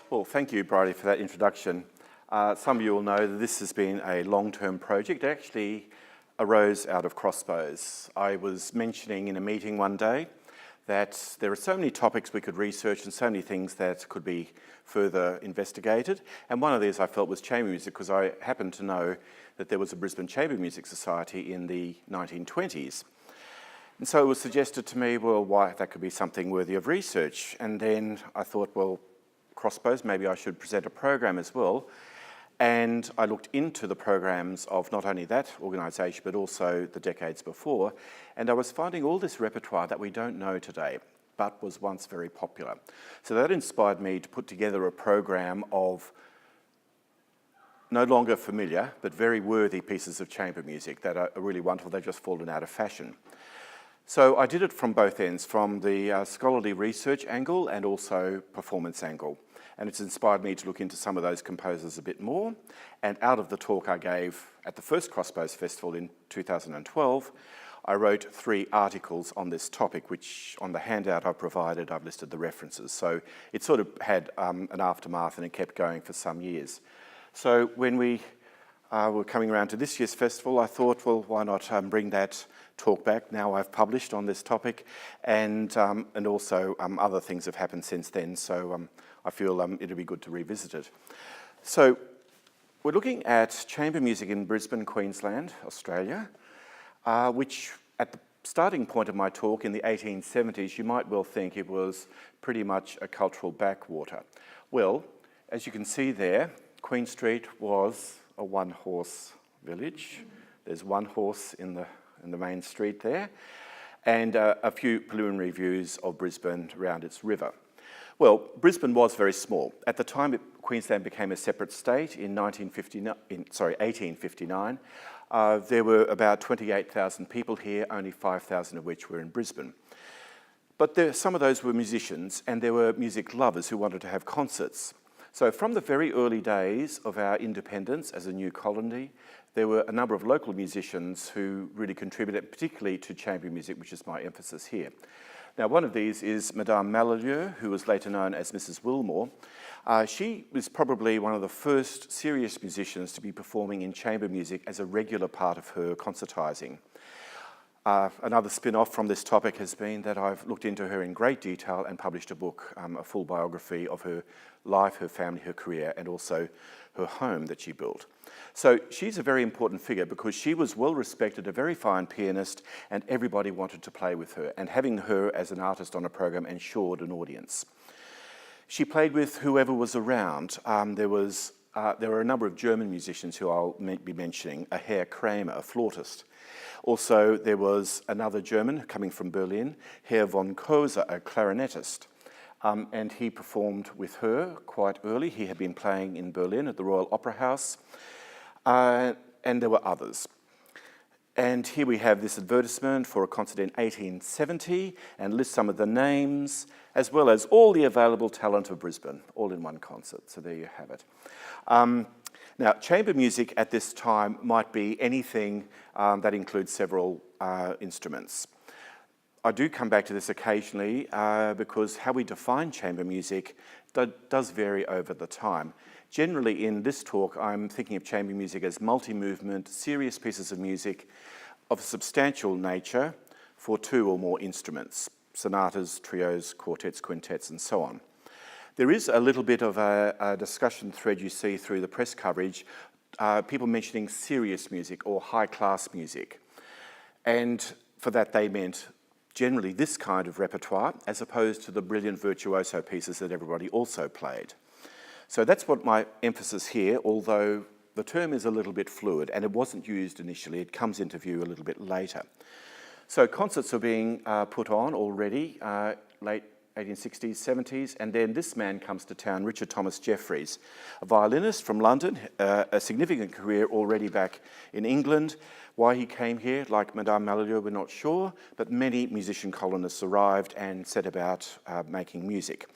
Well, thank you, Bridie, for that introduction. Some of you will know that this has been a long-term project. It actually arose out of Crossbows. I was mentioning in a meeting one day that there are so many topics we could research and so many things that could be further investigated. And one of these I felt was chamber music, because I happened to know that there was a Brisbane Chamber Music Society in the 1920s. And so it was suggested to me, well, why that could be something worthy of research. And then I thought, well, Crossbows, maybe I should present a program as well. And I looked into the programs of not only that organisation, but also the decades before. And I was finding all this repertoire that we don't know today, but was once very popular. So that inspired me to put together a program of no longer familiar, but very worthy pieces of chamber music that are really wonderful. They've just fallen out of fashion. So I did it from both ends, from the scholarly research angle and also performance angle. And it's inspired me to look into some of those composers a bit more. And out of the talk I gave at the first Crossbows Festival in 2012, I wrote 3 articles on this topic, which on the handout I provided, I've listed the references. So it sort of had an aftermath and it kept going for some years. So when we were coming around to this year's festival, I thought, well, why not bring that talk back now I've published on this topic, and also other things have happened since then, so I feel it'll be good to revisit it. So we're looking at chamber music in Brisbane, Queensland, Australia, which at the starting point of my talk in the 1870s, you might well think it was pretty much a cultural backwater. Well, as you can see there, Queen Street was a one-horse village. There's one horse in the main street there, and a few preliminary views of Brisbane around its river. Well, Brisbane was very small. At the time Queensland became a separate state in 1859, there were about 28,000 people here, only 5,000 of which were in Brisbane. But some of those were musicians, and there were music lovers who wanted to have concerts. So from the very early days of our independence as a new colony, there were a number of local musicians who really contributed, particularly to chamber music, which is my emphasis here. Now, one of these is Madame Malalieu, who was later known as Mrs. Wilmore. She was probably one of the first serious musicians to be performing in chamber music as a regular part of her concertising. Another spin-off from this topic has been that I've looked into her in great detail and published a book, a full biography of her life, her family, her career, and also her home that she built. So she's a very important figure because she was well respected, a very fine pianist, and everybody wanted to play with her, and having her as an artist on a program ensured an audience. She played with whoever was around. There were a number of German musicians who I'll be mentioning, a Herr Kramer, a flautist. Also, there was another German coming from Berlin, Herr von Koser, a clarinetist. And he performed with her quite early. He had been playing in Berlin at the Royal Opera House. And there were others. And here we have this advertisement for a concert in 1870 and lists some of the names, as well as all the available talent of Brisbane, all in one concert. So there you have it. Now, chamber music at this time might be anything that includes several instruments. I do come back to this occasionally because how we define chamber music does vary over the time. Generally, in this talk, I'm thinking of chamber music as multi-movement, serious pieces of music of substantial nature for 2 or more instruments, sonatas, trios, quartets, quintets, and so on. There is a little bit of a discussion thread you see through the press coverage, people mentioning serious music or high-class music. And for that, they meant generally this kind of repertoire, as opposed to the brilliant virtuoso pieces that everybody also played. So that's what my emphasis here, although the term is a little bit fluid and it wasn't used initially, it comes into view a little bit later. So concerts are being put on already, late 1860s, 70s, and then this man comes to town, Richard Thomas Jeffries, a violinist from London, a significant career already back in England. Why he came here, like Madame Malalieu, we're not sure, but many musician colonists arrived and set about making music.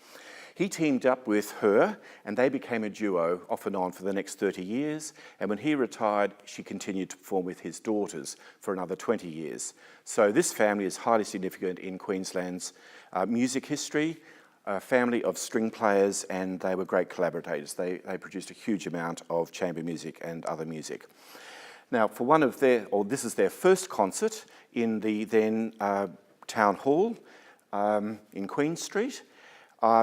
He teamed up with her, and they became a duo off and on for the next 30 years, and when he retired, she continued to perform with his daughters for another 20 years. So this family is highly significant in Queensland's music history. a family of string players, and they were great collaborators. They produced a huge amount of chamber music and other music. Now, for one of this is their first concert in the then Town Hall in Queen Street.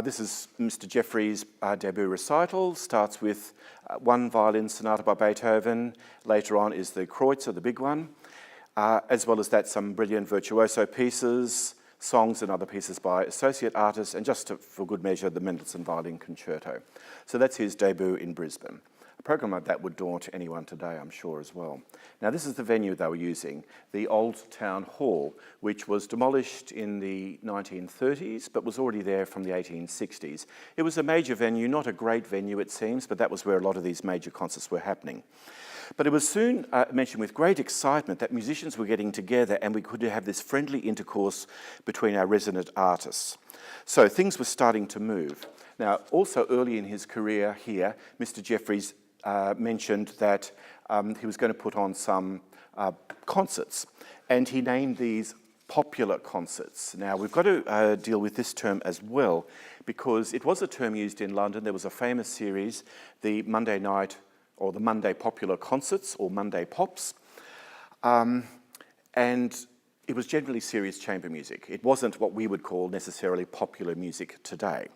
This is Mr. Jeffrey's debut recital. Starts with one violin sonata by Beethoven. Later on is the Kreutzer, the big one. As well as that, some brilliant virtuoso pieces, songs and other pieces by associate artists, and just for good measure, the Mendelssohn Violin Concerto. So that's his debut in Brisbane. A program like that would daunt anyone today, I'm sure, as well. Now, this is the venue they were using, the Old Town Hall, which was demolished in the 1930s, but was already there from the 1860s. It was a major venue, not a great venue, it seems, but that was where a lot of these major concerts were happening. But it was soon mentioned with great excitement that musicians were getting together and we could have this friendly intercourse between our resident artists. So things were starting to move. Now, also early in his career here, Mr. Jeffries mentioned that he was going to put on some concerts, and he named these popular concerts. Now, we've got to deal with this term as well, because it was a term used in London. There was a famous series, the Monday night, or the Monday popular concerts, or Monday pops, and it was generally serious chamber music. It wasn't what we would call necessarily popular music today.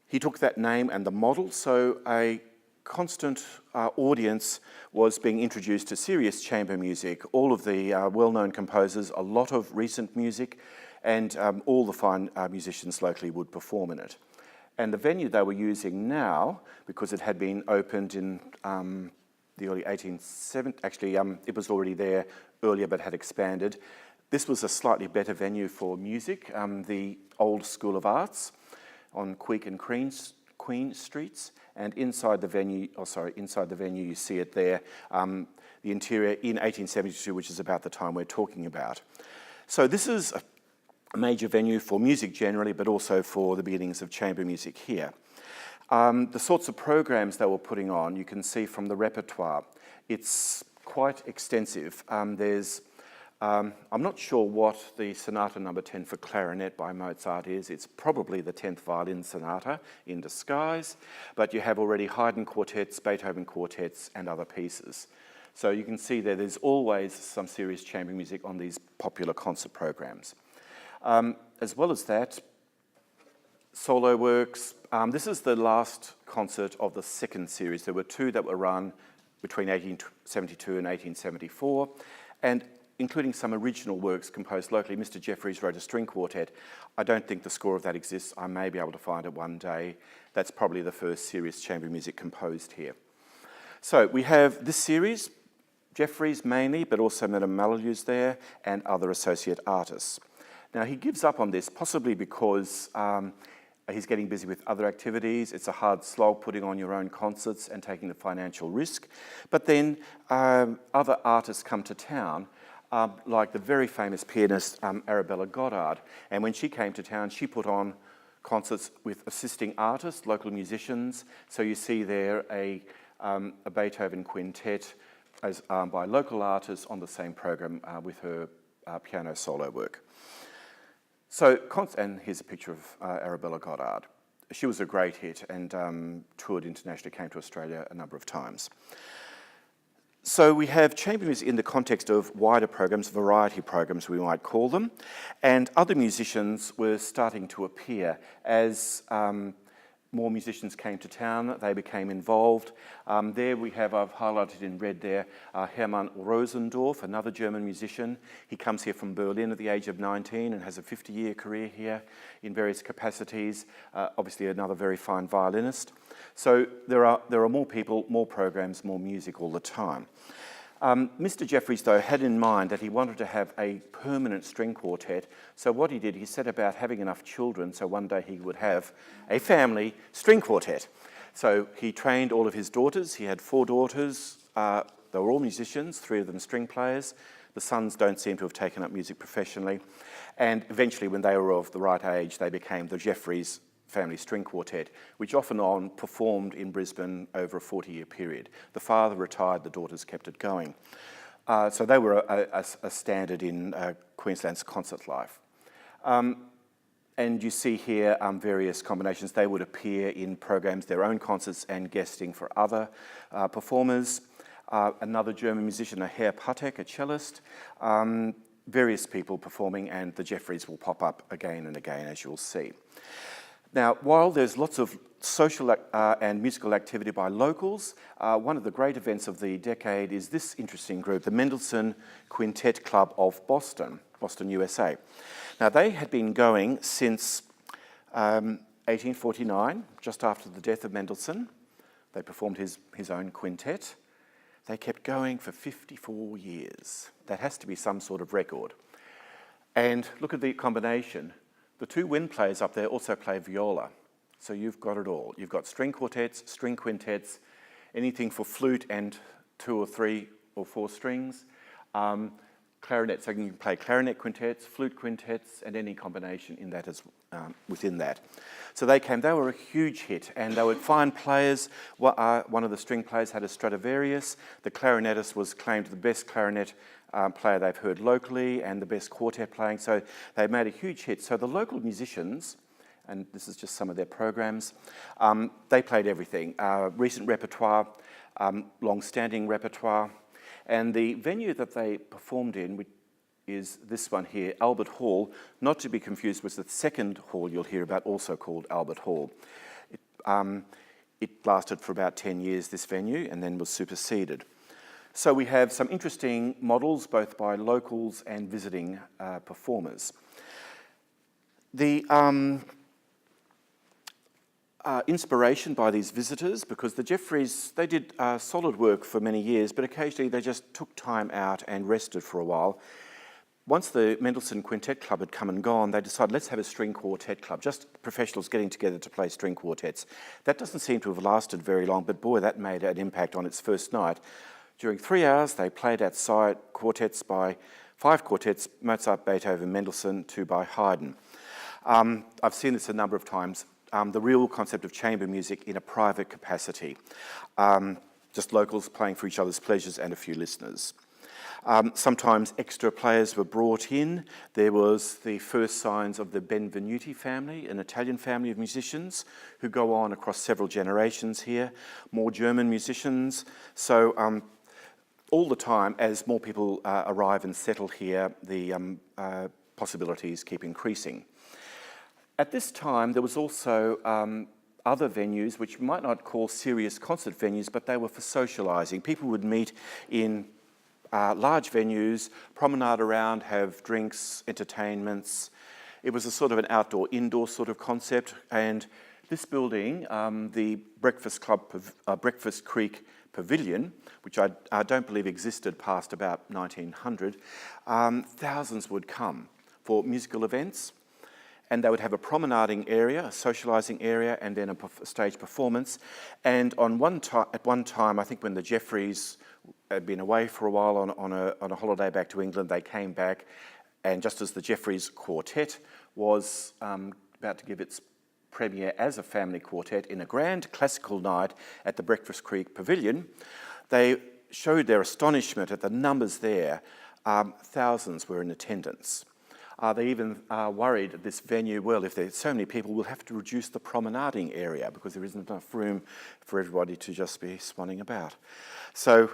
He took that name and the model, so a constant audience was being introduced to serious chamber music, all of the well-known composers, a lot of recent music, and all the fine musicians locally would perform in it. And the venue they were using now, because it had been opened in the early 1870s, actually it was already there earlier but had expanded. This was a slightly better venue for music, the Old School of Arts on Queen and Queen Streets. And inside the venue, you see it there, the interior in 1872, which is about the time we're talking about. So this is a major venue for music generally, but also for the beginnings of chamber music here. The sorts of programs they were putting on, you can see from the repertoire. It's quite extensive. I'm not sure what the Sonata No. 10 for clarinet by Mozart is. It's probably the 10th violin sonata in disguise, but you have already Haydn quartets, Beethoven quartets, and other pieces. So you can see there's always some serious chamber music on these popular concert programs. As well as that, solo works. This is the last concert of the second series. There were two that were run between 1872 and 1874, and including some original works composed locally. Mr. Jeffries wrote a string quartet. I don't think the score of that exists. I may be able to find it one day. That's probably the first serious chamber music composed here. So we have this series, Jeffries mainly, but also Madame Mallieu's there, and other associate artists. Now, he gives up on this, possibly because he's getting busy with other activities. It's a hard slog putting on your own concerts and taking the financial risk. But then other artists come to town, like the very famous pianist Arabella Goddard. And when she came to town, she put on concerts with assisting artists, local musicians. So you see there a Beethoven quintet by local artists on the same program with her piano solo work. So, and here's a picture of Arabella Goddard. She was a great hit and toured internationally, came to Australia a number of times. So we have chamber music in the context of wider programs, variety programs we might call them, and other musicians were starting to appear as more musicians came to town. They became involved. There we have, I've highlighted in red there, Hermann Rosendorf, another German musician. He comes here from Berlin at the age of 19 and has a 50-year career here in various capacities. Obviously another very fine violinist. So there are more people, more programs, more music all the time. Mr. Jeffries, though, had in mind that he wanted to have a permanent string quartet. So what he did, he set about having enough children so one day he would have a family string quartet. So he trained all of his daughters. He had 4 daughters. They were all musicians, 3 of them string players. The sons don't seem to have taken up music professionally. And eventually, when they were of the right age, they became the Jeffries family string quartet, which off and on performed in Brisbane over a 40-year period. The father retired, the daughters kept it going. So they were a standard in Queensland's concert life. And you see here various combinations. They would appear in programs, their own concerts, and guesting for other performers. Another German musician, a Herr Patek, a cellist. Various people performing, and the Jeffreys will pop up again and again, as you'll see. Now, while there's lots of social and musical activity by locals, one of the great events of the decade is this interesting group, the Mendelssohn Quintet Club of Boston, USA. Now, they had been going since 1849, just after the death of Mendelssohn. They performed his own quintet. They kept going for 54 years. That has to be some sort of record. And look at the combination. The two wind players up there also play viola. So you've got it all. You've got string quartets, string quintets, anything for flute and 2 or 3 or 4 strings. Clarinet, so you can play clarinet quintets, flute quintets, and any combination in that within that. So they were a huge hit, and they would find players. One of the string players had a Stradivarius. The clarinetist was claimed the best clarinet player they've heard locally, and the best quartet playing, so they made a huge hit. So the local musicians, and this is just some of their programs, they played everything. Recent repertoire, long-standing repertoire. And the venue that they performed in is this one here, Albert Hall, not to be confused with the second hall you'll hear about, also called Albert Hall. It lasted for about 10 years, this venue, and then was superseded. So we have some interesting models, both by locals and visiting performers. The inspiration by these visitors, because the Jeffreys, they did solid work for many years, but occasionally they just took time out and rested for a while. Once the Mendelssohn Quintet Club had come and gone, they decided, let's have a string quartet club, just professionals getting together to play string quartets. That doesn't seem to have lasted very long, but boy, that made an impact on its first night. During 3 hours, they played outside quartets by 5 quartets, Mozart, Beethoven, Mendelssohn, 2 by Haydn. I've seen this a number of times. The real concept of chamber music in a private capacity. Just locals playing for each other's pleasures and a few listeners. Sometimes extra players were brought in. There was the first signs of the Benvenuti family, an Italian family of musicians who go on across several generations here. More German musicians. So all the time, as more people arrive and settle here, the possibilities keep increasing. At this time, there was also other venues, which you might not call serious concert venues, but they were for socialising. People would meet in large venues, promenade around, have drinks, entertainments. It was a sort of an outdoor-indoor sort of concept. And this building, the Breakfast Creek Pavilion, which I don't believe existed past about 1900, thousands would come for musical events. And they would have a promenading area, a socialising area, and then a stage performance. And at one time, I think when the Jeffreys had been away for a while on a holiday back to England, they came back, and just as the Jeffreys Quartet was about to give its premiere as a family quartet in a grand classical night at the Breakfast Creek Pavilion, they showed their astonishment at the numbers there. Thousands were in attendance. They even worried at this venue, well, if there's so many people, we'll have to reduce the promenading area because there isn't enough room for everybody to just be swanning about. So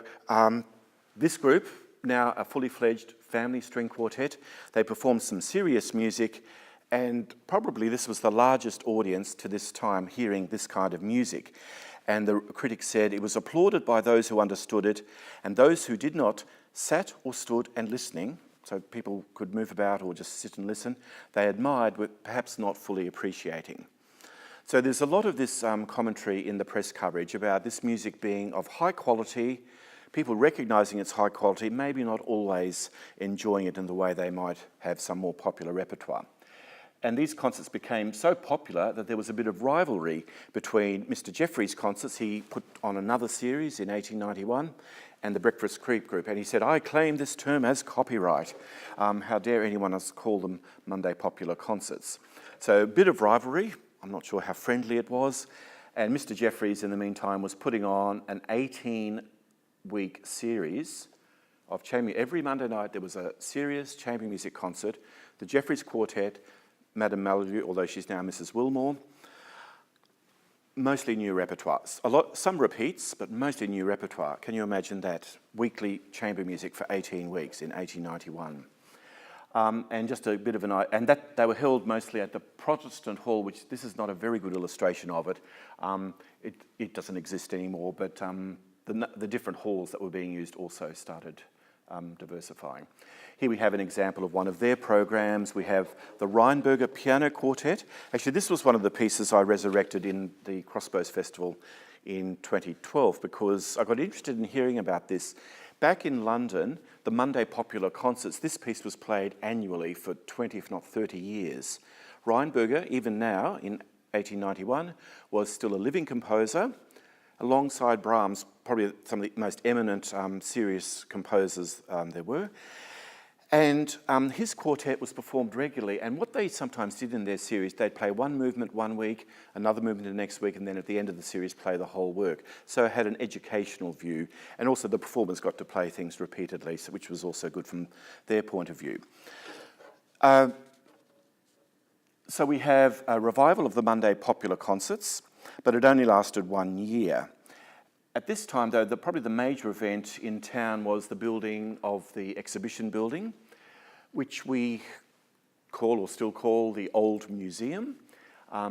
this group, now a fully fledged family string quartet, they performed some serious music, and probably this was the largest audience to this time hearing this kind of music. And the critics said it was applauded by those who understood it, and those who did not sat or stood and listening, so people could move about or just sit and listen, they admired, but perhaps not fully appreciating. So there's a lot of this commentary in the press coverage about this music being of high quality, people recognising its high quality, maybe not always enjoying it in the way they might have some more popular repertoire. And these concerts became so popular that there was a bit of rivalry between Mr. Jeffreys' concerts. He put on another series in 1891, and the Breakfast Creek Group. And he said, I claim this term as copyright. How dare anyone else call them Monday popular concerts? So a bit of rivalry. I'm not sure how friendly it was. And Mr. Jeffreys, in the meantime, was putting on an 18-week series of chamber. Every Monday night there was a serious chamber music concert. The Jeffreys Quartet Madame Mallory, although she's now Mrs. Wilmore. Mostly new repertoires. Some repeats, but mostly new repertoire. Can you imagine that? Weekly chamber music for 18 weeks in 1891. And just a bit of and that they were held mostly at the Protestant Hall, which this is not a very good illustration of it. It doesn't exist anymore, but the different halls that were being used also started diversifying. Here we have an example of one of their programs. We have the Rheinberger Piano Quartet. Actually, this was one of the pieces I resurrected in the Crossbows Festival in 2012 because I got interested in hearing about this. Back in London, the Monday popular concerts, this piece was played annually for 20, if not 30 years. Rheinberger, even now, in 1891, was still a living composer, alongside Brahms, probably some of the most eminent serious composers there were. And his quartet was performed regularly, and what they sometimes did in their series, they'd play one movement one week, another movement the next week, and then at the end of the series play the whole work. So it had an educational view, and also the performers got to play things repeatedly, which was also good from their point of view. So we have a revival of the Monday popular concerts, but it only lasted 1 year. At this time, though, probably the major event in town was the building of the exhibition building, which we call or still call the Old Museum,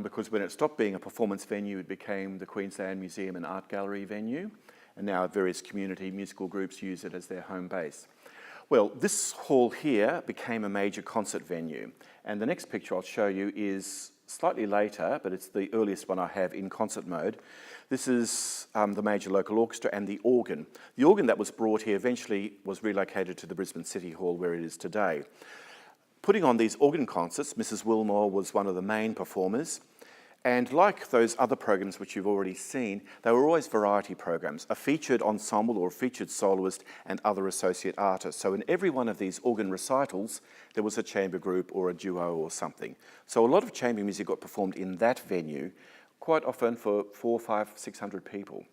because when it stopped being a performance venue, it became the Queensland Museum and Art Gallery venue, and now various community musical groups use it as their home base. Well, this hall here became a major concert venue, and the next picture I'll show you is slightly later, but it's the earliest one I have in concert mode. This is the major local orchestra and the organ. The organ that was brought here eventually was relocated to the Brisbane City Hall where it is today. Putting on these organ concerts, Mrs. Wilmore was one of the main performers. And like those other programs which you've already seen, they were always variety programs, a featured ensemble or a featured soloist and other associate artists. So in every one of these organ recitals, there was a chamber group or a duo or something. So a lot of chamber music got performed in that venue, quite often for 400, 500, 600 people.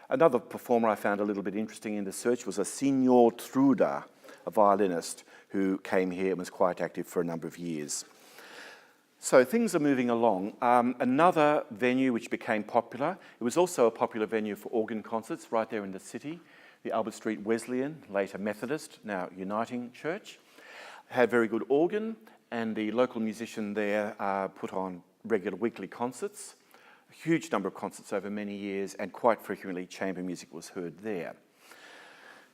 Another performer I found a little bit interesting in the search was a Signor Truda, a violinist who came here and was quite active for a number of years. So things are moving along. Another venue which became popular, it was also a popular venue for organ concerts right there in the city, the Albert Street Wesleyan, later Methodist, now Uniting Church, had very good organ, and the local musician there put on regular weekly concerts, a huge number of concerts over many years, and quite frequently chamber music was heard there.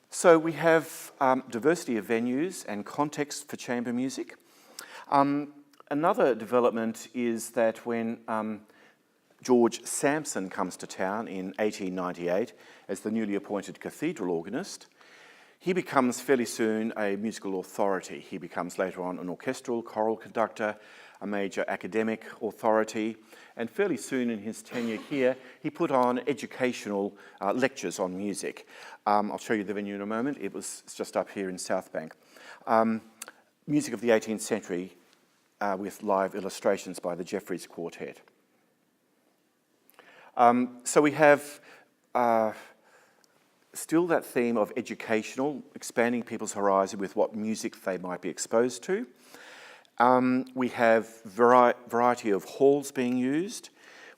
So we have diversity of venues and context for chamber music. Another development is that when George Sampson comes to town in 1898 as the newly appointed cathedral organist, he becomes fairly soon a musical authority. He becomes later on an orchestral, choral conductor, a major academic authority, and fairly soon in his tenure here, he put on educational lectures on music. I'll show you the venue in a moment. It's just up here in South Bank. Music of the 18th century, with live illustrations by the Jeffries Quartet. So we have still that theme of educational, expanding people's horizon with what music they might be exposed to. We have variety of halls being used.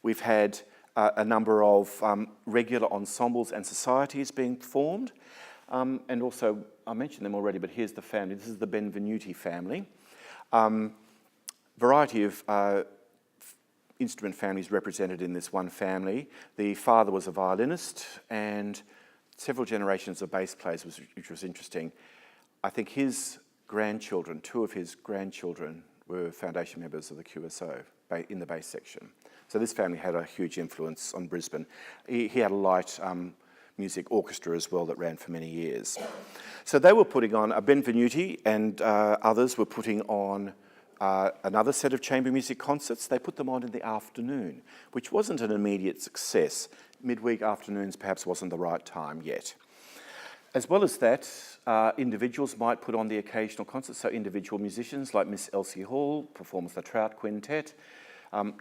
We've had a number of regular ensembles and societies being formed. And also, I mentioned them already, but here's the family. This is the Benvenuti family. Variety of instrument families represented in this one family. The father was a violinist and several generations of bass players, which was interesting. I think his grandchildren, two of his grandchildren, were foundation members of the QSO in the bass section. So this family had a huge influence on Brisbane. He had a light music orchestra as well that ran for many years. So they were putting on, Benvenuti and others were putting on another set of chamber music concerts. They put them on in the afternoon, which wasn't an immediate success. Midweek afternoons perhaps wasn't the right time yet. As well as that, individuals might put on the occasional concert, so individual musicians like Miss Elsie Hall performs the Trout Quintet.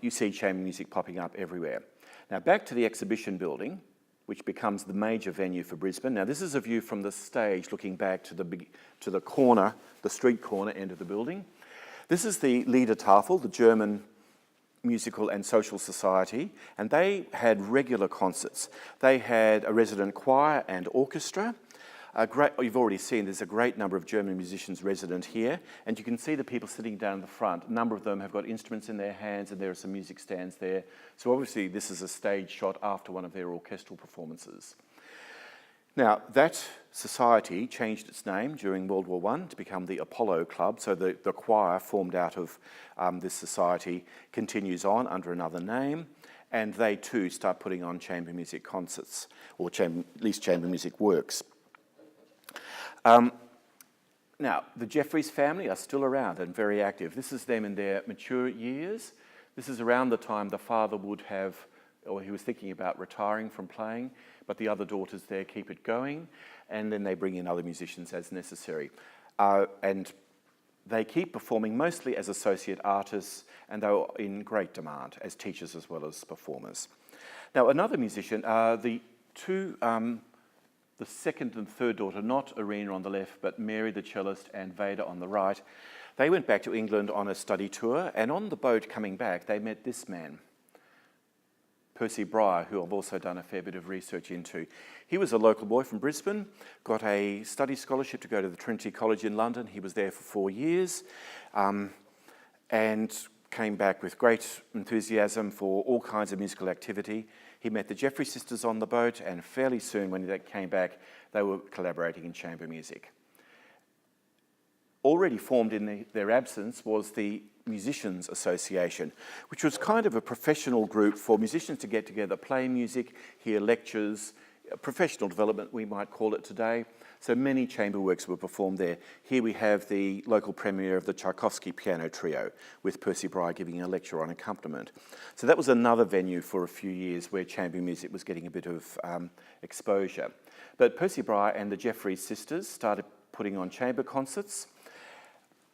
You see chamber music popping up everywhere. Now back to the exhibition building, which becomes the major venue for Brisbane. Now this is a view from the stage looking back to the corner, the street corner end of the building. This is the Liedertafel, the German musical and social society, and they had regular concerts. They had a resident choir and orchestra. You've already seen there's a great number of German musicians resident here, and you can see the people sitting down in the front. A number of them have got instruments in their hands, and there are some music stands there. So obviously this is a stage shot after one of their orchestral performances. Now, that society changed its name during World War I to become the Apollo Club, so the choir formed out of this society continues on under another name, and they too start putting on chamber music concerts, or at least chamber music works. Now, the Jeffreys family are still around and very active. This is them in their mature years. This is around the time the father would have, or he was thinking about retiring from playing, but the other daughters there keep it going, and then they bring in other musicians as necessary. And they keep performing mostly as associate artists, and they were in great demand as teachers as well as performers. Now, another musician, the second and third daughter, not Irina on the left, but Mary the cellist and Veda on the right, they went back to England on a study tour, and on the boat coming back, they met this man, Percy Breyer, who I've also done a fair bit of research into. He was a local boy from Brisbane, got a study scholarship to go to the Trinity College in London. He was there for 4 years and came back with great enthusiasm for all kinds of musical activity. He met the Jeffrey sisters on the boat, and fairly soon when they came back, they were collaborating in chamber music. Already formed in their absence was the Musicians Association, which was kind of a professional group for musicians to get together, play music, hear lectures, professional development we might call it today. So many chamber works were performed there. Here we have the local premiere of the Tchaikovsky Piano Trio, with Percy Breyer giving a lecture on accompaniment. So that was another venue for a few years where chamber music was getting a bit of exposure. But Percy Breyer and the Jeffrey sisters started putting on chamber concerts.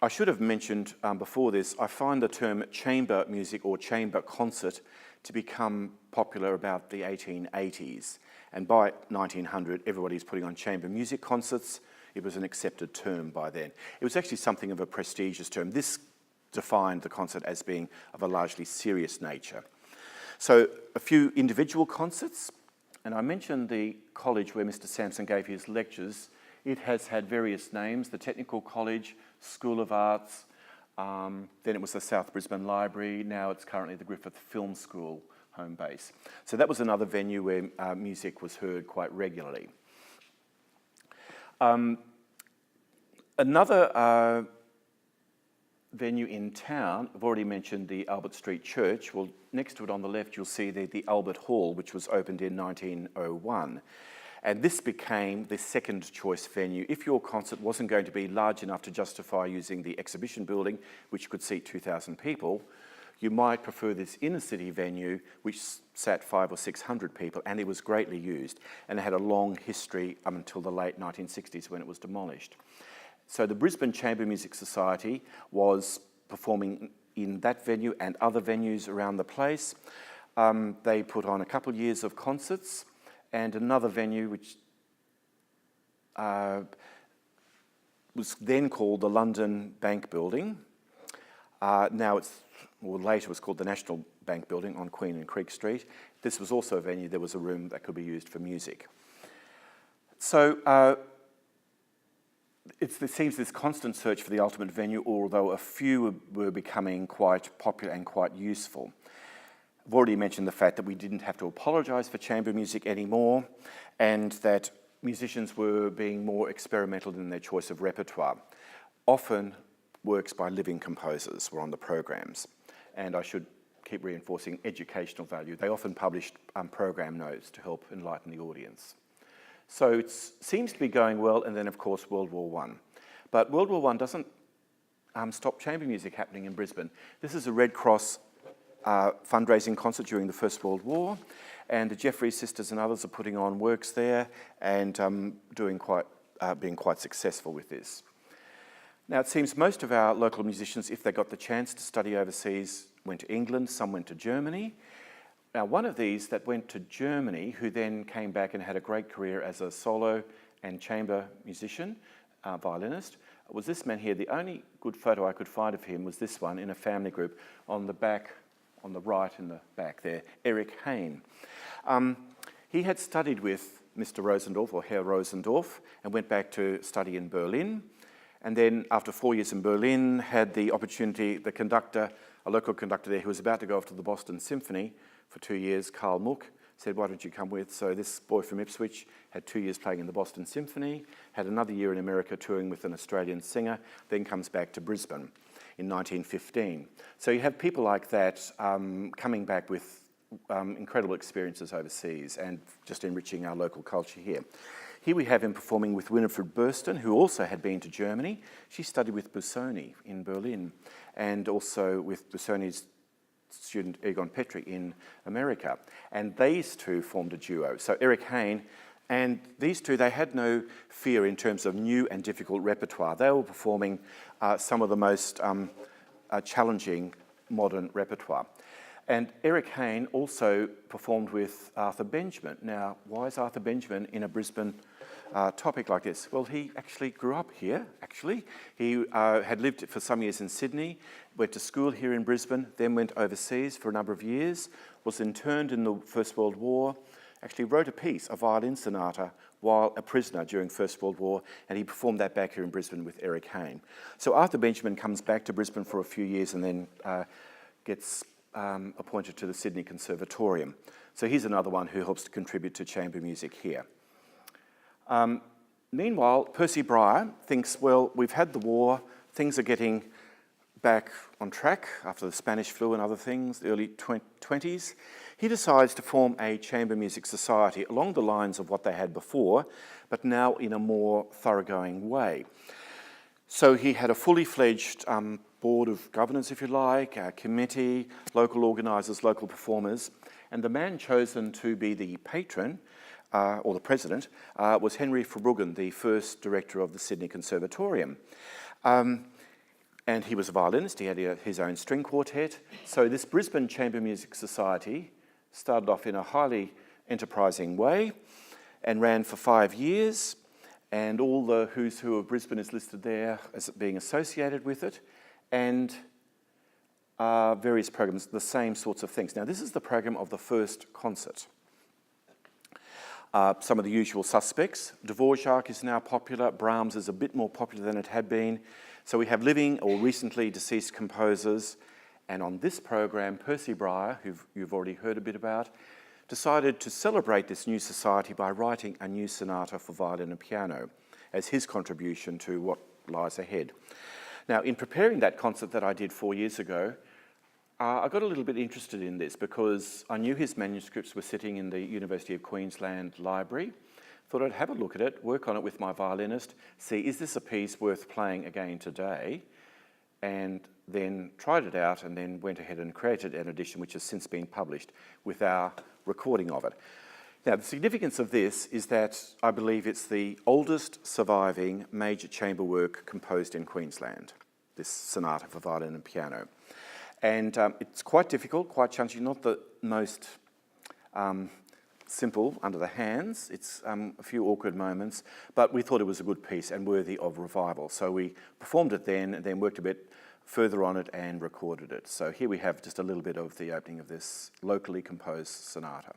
I should have mentioned before this, I find the term chamber music or chamber concert to become popular about the 1880s. And by 1900, everybody's putting on chamber music concerts. It was an accepted term by then. It was actually something of a prestigious term. This defined the concert as being of a largely serious nature. So a few individual concerts, and I mentioned the college where Mr. Sampson gave his lectures. It has had various names: the Technical College, School of Arts, then it was the South Brisbane Library, now it's currently the Griffith Film School home base. So that was another venue where music was heard quite regularly. Another venue in town, I've already mentioned the Albert Street Church. Well, next to it on the left you'll see the Albert Hall, which was opened in 1901. And this became the second choice venue. If your concert wasn't going to be large enough to justify using the exhibition building, which could seat 2,000 people, you might prefer this inner city venue, which sat 500 or 600 people, and it was greatly used. And it had a long history until the late 1960s when it was demolished. So the Brisbane Chamber Music Society was performing in that venue and other venues around the place. They put on a couple of years of concerts, and another venue which was then called the London Bank Building. Now later it was called the National Bank Building on Queen and Creek Street. This was also a venue, there was a room that could be used for music. So it seems this constant search for the ultimate venue, although a few were becoming quite popular and quite useful. I've already mentioned the fact that we didn't have to apologise for chamber music anymore, and that musicians were being more experimental in their choice of repertoire. Often works by living composers were on the programs, and I should keep reinforcing educational value. They often published program notes to help enlighten the audience. So it seems to be going well, and then of course World War I. But World War I doesn't stop chamber music happening in Brisbane. This is a Red Cross fundraising concert during the First World War, and the Jeffrey sisters and others are putting on works there and being quite successful with this. Now it seems most of our local musicians, if they got the chance to study overseas, went to England, some went to Germany. Now one of these that went to Germany, who then came back and had a great career as a solo and chamber musician, violinist, was this man here. The only good photo I could find of him was this one in a family group on the back, on the right in the back there, Eric Hain. He had studied with Mr. Rosendorf, or Herr Rosendorf, and went back to study in Berlin. And then after 4 years in Berlin, had the opportunity, the conductor, a local conductor there who was about to go off to the Boston Symphony for 2 years, Carl Muck, said, why don't you come with? So this boy from Ipswich had 2 years playing in the Boston Symphony, had another year in America touring with an Australian singer, then comes back to Brisbane in 1915. So you have people like that coming back with incredible experiences overseas and just enriching our local culture here. Here we have him performing with Winifred Burston, who also had been to Germany. She studied with Busoni in Berlin, and also with Busoni's student Egon Petri in America. And these two formed a duo. So Eric Hain and these two, they had no fear in terms of new and difficult repertoire. They were performing some of the most challenging modern repertoire. And Eric Hain also performed with Arthur Benjamin. Now, why is Arthur Benjamin in a Brisbane topic like this? Well, he actually grew up here, actually. He had lived for some years in Sydney, went to school here in Brisbane, then went overseas for a number of years, was interned in the First World War, actually wrote a piece, a violin sonata, while a prisoner during First World War, and he performed that back here in Brisbane with Eric Hain. So Arthur Benjamin comes back to Brisbane for a few years and then gets appointed to the Sydney Conservatorium. So he's another one who helps to contribute to chamber music here. Meanwhile, Percy Breyer thinks, well, we've had the war, things are getting back on track after the Spanish flu and other things, the early 20s. He decides to form a chamber music society along the lines of what they had before, but now in a more thoroughgoing way. So he had a fully fledged board of governors, if you like, a committee, local organisers, local performers, and the man chosen to be the patron, or the president, was Henry Verbruggen, the first director of the Sydney Conservatorium. And he was a violinist, he had his own string quartet. So this Brisbane Chamber Music Society started off in a highly enterprising way and ran for 5 years, and all the who's who of Brisbane is listed there as being associated with it, and various programs, the same sorts of things. Now, this is the program of the first concert. Some of the usual suspects. Dvorak is now popular, Brahms is a bit more popular than it had been. So we have living or recently deceased composers, and on this program, Percy Breyer, who you've already heard a bit about, decided to celebrate this new society by writing a new sonata for violin and piano as his contribution to what lies ahead. Now, in preparing that concert that I did 4 years ago, I got a little bit interested in this because I knew his manuscripts were sitting in the University of Queensland library. Thought I'd have a look at it, work on it with my violinist, see is this a piece worth playing again today, and then tried it out and then went ahead and created an edition which has since been published with our recording of it. Now, the significance of this is that I believe it's the oldest surviving major chamber work composed in Queensland, this sonata for violin and piano. And it's quite difficult, quite challenging, not the most simple under the hands. It's a few awkward moments, but we thought it was a good piece and worthy of revival. So we performed it then and then worked a bit further on it and recorded it. So here we have just a little bit of the opening of this locally composed sonata.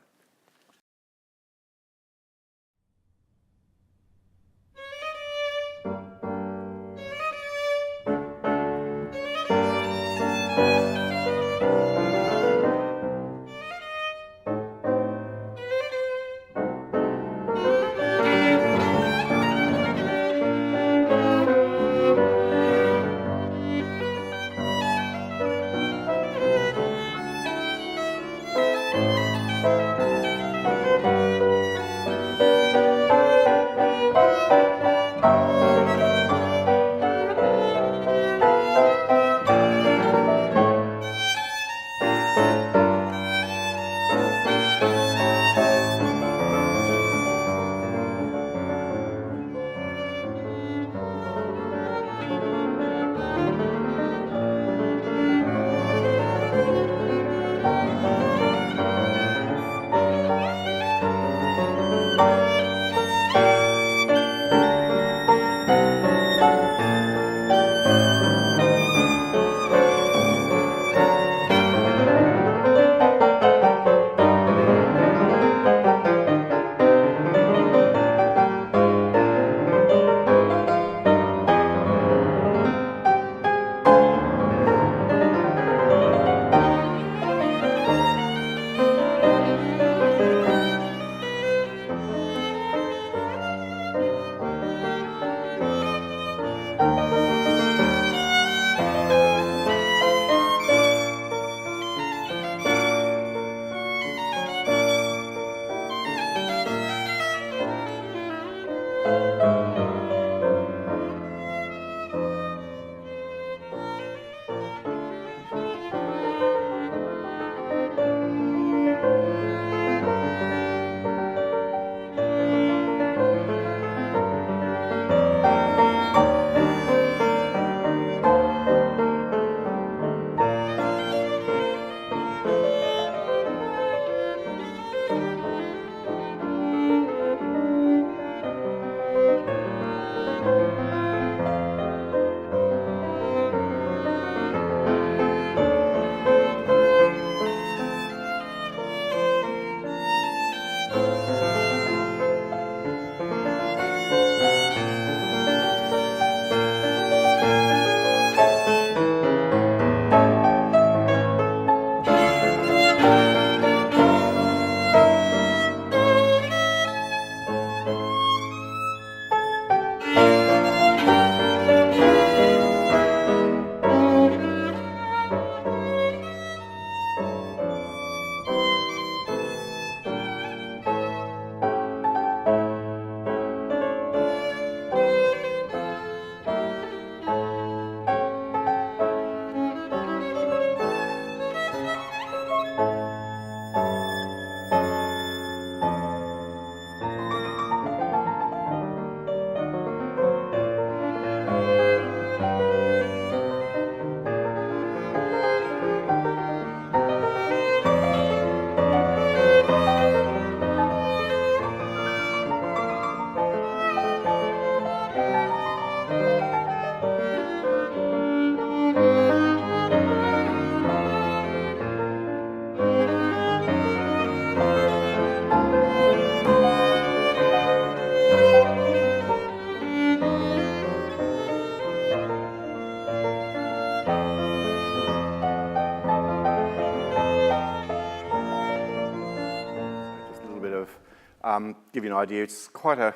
Give you an idea, it's quite a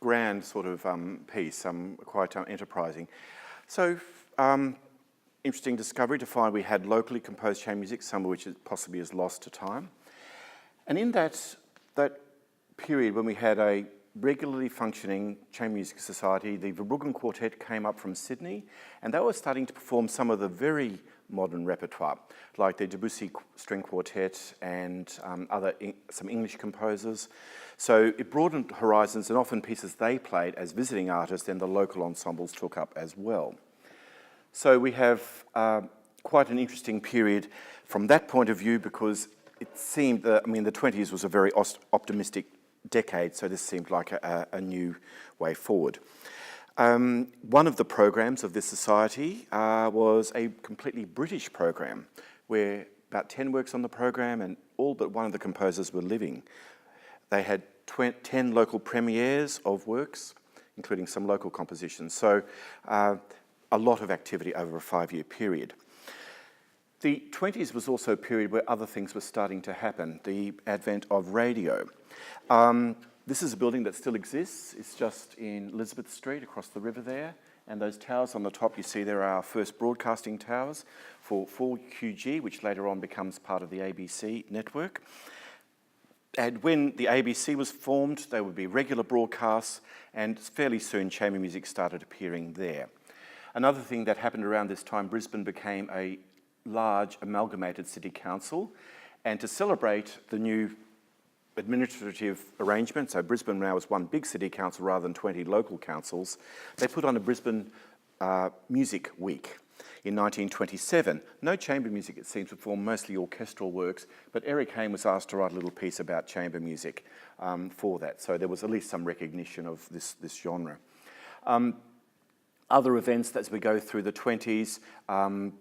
grand sort of piece, quite enterprising. So, interesting discovery to find we had locally composed chamber music, some of which possibly is lost to time. And in that period when we had a regularly functioning chamber music society, the Verbruggen Quartet came up from Sydney, and they were starting to perform some of the very modern repertoire, like the Debussy string quartet and some English composers. So it broadened horizons, and often pieces they played as visiting artists, then the local ensembles took up as well. So we have quite an interesting period from that point of view, because it seemed that, the 20s was a very optimistic decade, so this seemed like a new way forward. One of the programs of this society was a completely British program, where about 10 works on the program and all but one of the composers were living. They had 10 local premieres of works, including some local compositions, so a lot of activity over a 5-year period. The 20s was also a period where other things were starting to happen, the advent of radio. This is a building that still exists. It's just in Elizabeth Street, across the river there. And those towers on the top, you see there are our first broadcasting towers for 4QG, which later on becomes part of the ABC network. And when the ABC was formed, there would be regular broadcasts, and fairly soon chamber music started appearing there. Another thing that happened around this time, Brisbane became a large amalgamated city council, and to celebrate the new administrative arrangement, so Brisbane now is one big city council rather than 20 local councils, they put on a Brisbane Music Week in 1927. No chamber music, it seems, performed, mostly orchestral works, but Eric Hayne was asked to write a little piece about chamber music for that, so there was at least some recognition of this genre. Other events as we go through the 20s,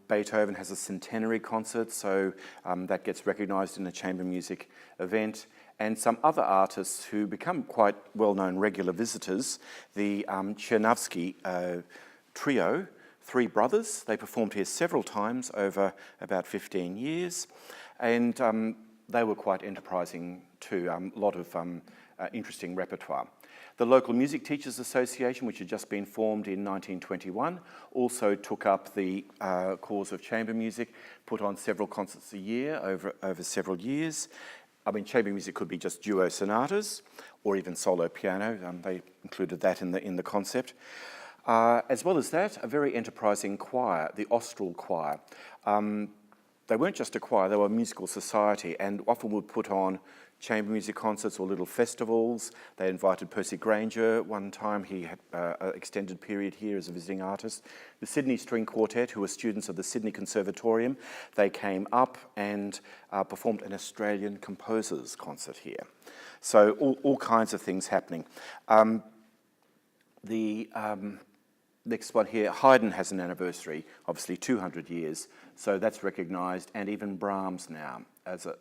Beethoven has a centenary concert, so that gets recognised in a chamber music event. And some other artists who become quite well-known regular visitors, the Czerniawski trio, three brothers. They performed here several times over about 15 years, and they were quite enterprising too, a lot of interesting repertoire. The local Music Teachers Association, which had just been formed in 1921, also took up the cause of chamber music, put on several concerts a year over several years. Chamber music could be just duo sonatas or even solo piano. They included that in the concept. As well as that, a very enterprising choir, the Austral Choir. They weren't just a choir, they were a musical society, and often would put on chamber music concerts or little festivals. They invited Percy Granger one time. He had an extended period here as a visiting artist. The Sydney String Quartet, who were students of the Sydney Conservatorium, they came up and performed an Australian composers concert here. So all kinds of things happening. The next one here, Haydn has an anniversary, obviously 200 years, so that's recognised, and even Brahms now as a...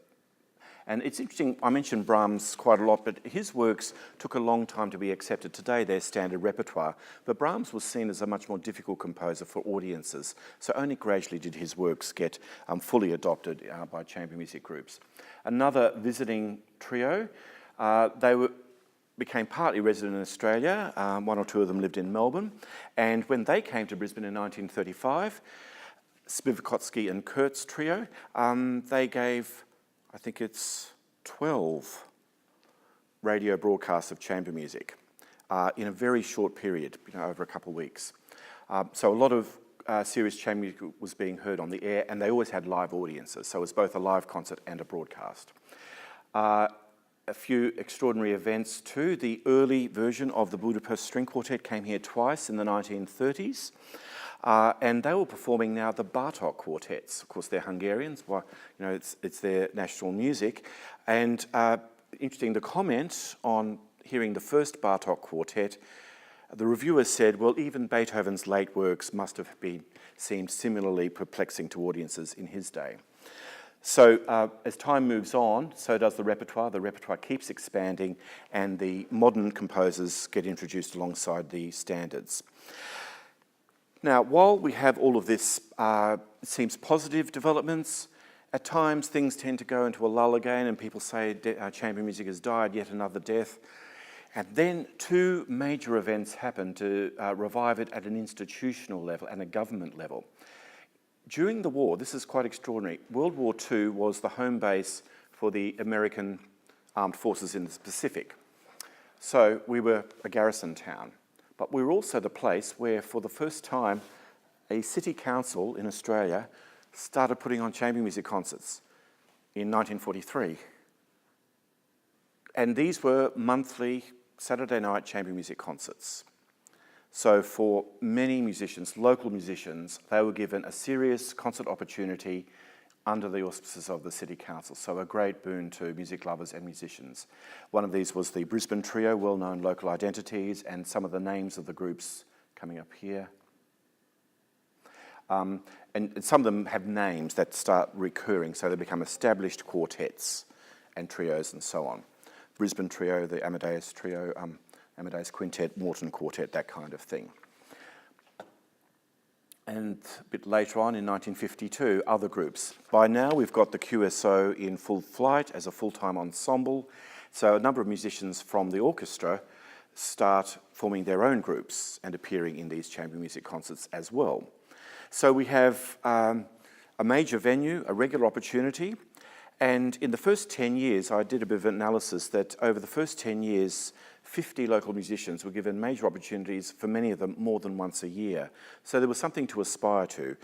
And it's interesting, I mentioned Brahms quite a lot, but his works took a long time to be accepted. Today they're standard repertoire, but Brahms was seen as a much more difficult composer for audiences, so only gradually did his works get fully adopted by chamber music groups. Another visiting trio, became partly resident in Australia. One or two of them lived in Melbourne, and when they came to Brisbane in 1935, Spivakovsky and Kurtz trio, they gave, I think it's 12 radio broadcasts of chamber music in a very short period, over a couple of weeks. So a lot of serious chamber music was being heard on the air, and they always had live audiences, so it was both a live concert and a broadcast. A few extraordinary events too. The early version of the Budapest String Quartet came here twice in the 1930s. And they were performing now the Bartók quartets. Of course, they're Hungarians. Well, it's their national music. And interesting, the comment on hearing the first Bartók quartet, the reviewers said, well, even Beethoven's late works must have seemed similarly perplexing to audiences in his day. So as time moves on, so does the repertoire. The repertoire keeps expanding, and the modern composers get introduced alongside the standards. Now, while we have all of this, it seems positive developments, At times, things tend to go into a lull again, and people say chamber music has died, yet another death. And then two major events happened to revive it at an institutional level and a government level. During the war, this is quite extraordinary, World War II was the home base for the American armed forces in the Pacific. So we were a garrison town, but we were also the place where, for the first time, a city council in Australia started putting on chamber music concerts in 1943. And these were monthly Saturday night chamber music concerts. So for many musicians, local musicians, they were given a serious concert opportunity under the auspices of the City Council. So a great boon to music lovers and musicians. One of these was the Brisbane Trio, well-known local identities, and some of the names of the groups coming up here. And some of them have names that start recurring, so they become established quartets and trios and so on. Brisbane Trio, the Amadeus Trio, Amadeus Quintet, Morton Quartet, that kind of thing. And a bit later on, in 1952, other groups. By now, we've got the QSO in full flight as a full-time ensemble, so a number of musicians from the orchestra start forming their own groups and appearing in these chamber music concerts as well. So we have a major venue, a regular opportunity, and in the first 10 years, I did a bit of analysis that over the first 10 years, 50 local musicians were given major opportunities, for many of them more than once a year. So there was something to aspire to,